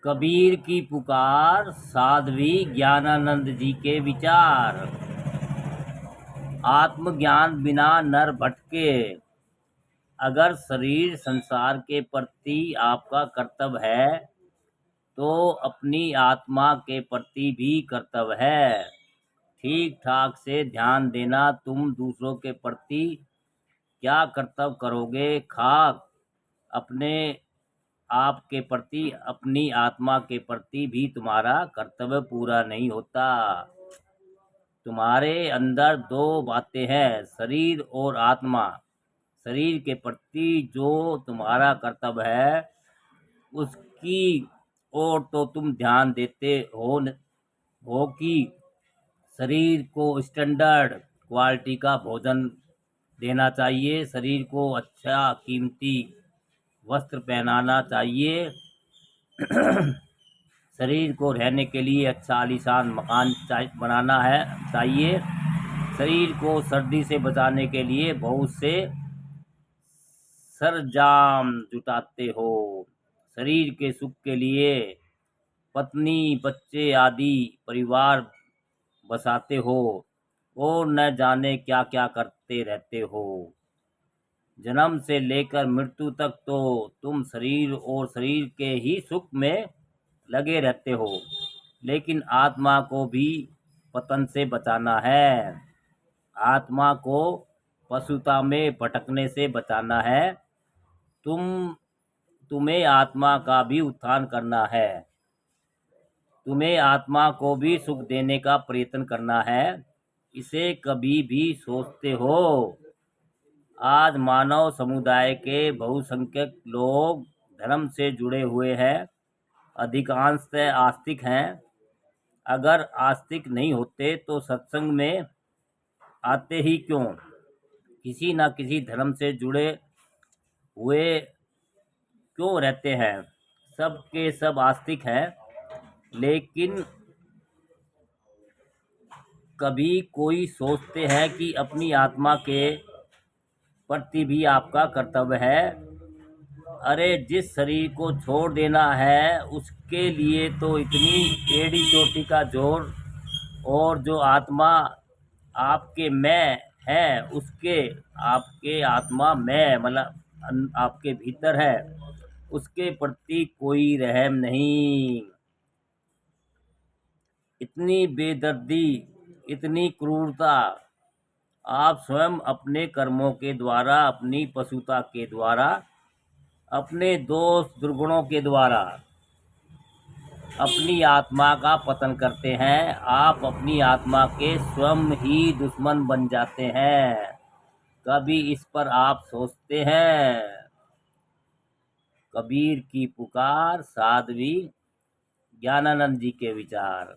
कबीर की पुकार, साध्वी ज्ञानानंद जी के विचार। आत्मज्ञान बिना नर भटके। अगर शरीर संसार के प्रति आपका कर्तव्य है तो अपनी आत्मा के प्रति भी कर्तव्य है। ठीक ठाक से ध्यान देना। तुम दूसरों के प्रति क्या कर्तव्य करोगे? खाक अपने आप के प्रति, अपनी आत्मा के प्रति भी तुम्हारा कर्तव्य पूरा नहीं होता। तुम्हारे अंदर दो बातें हैं, शरीर और आत्मा। शरीर के प्रति जो तुम्हारा कर्तव्य है उसकी ओर तो तुम ध्यान देते हो कि शरीर को स्टैंडर्ड क्वालिटी का भोजन देना चाहिए, शरीर को अच्छा कीमती वस्त्र पहनाना चाहिए, शरीर को रहने के लिए अच्छा आलीशान मकान बनाना चाहिए, शरीर को सर्दी से बचाने के लिए बहुत से सरंजाम जुटाते हो, शरीर के सुख के लिए पत्नी बच्चे आदि परिवार बसाते हो और न जाने क्या क्या करते रहते हो। जन्म से लेकर मृत्यु तक तो तुम शरीर और शरीर के ही सुख में लगे रहते हो, लेकिन आत्मा को भी पतन से बचाना है। आत्मा को पशुता में भटकने से बचाना है। तुम्हें आत्मा का भी उत्थान करना है। तुम्हें आत्मा को भी सुख देने का प्रयत्न करना है। इसे कभी भी सोचते हो? आज मानव समुदाय के बहुसंख्यक लोग धर्म से जुड़े हुए हैं, अधिकांशतः आस्तिक हैं। अगर आस्तिक नहीं होते तो सत्संग में आते ही क्यों? किसी न किसी धर्म से जुड़े हुए क्यों रहते हैं? सब के सब आस्तिक हैं, लेकिन कभी कोई सोचते हैं कि अपनी आत्मा के प्रति भी आपका कर्तव्य है? अरे जिस शरीर को छोड़ देना है उसके लिए तो इतनी एड़ी चोटी का जोर, और जो आत्मा आपके मैं है उसके, आपके आत्मा मैं मतलब आपके भीतर है, उसके प्रति कोई रहम नहीं। इतनी बेदर्दी, इतनी क्रूरता आप स्वयं अपने कर्मों के द्वारा, अपनी पशुता के द्वारा, अपने दोष दुर्गुणों के द्वारा अपनी आत्मा का पतन करते हैं। आप अपनी आत्मा के स्वयं ही दुश्मन बन जाते हैं। कभी इस पर आप सोचते हैं? कबीर की पुकार, साध्वी ज्ञानानंद जी के विचार।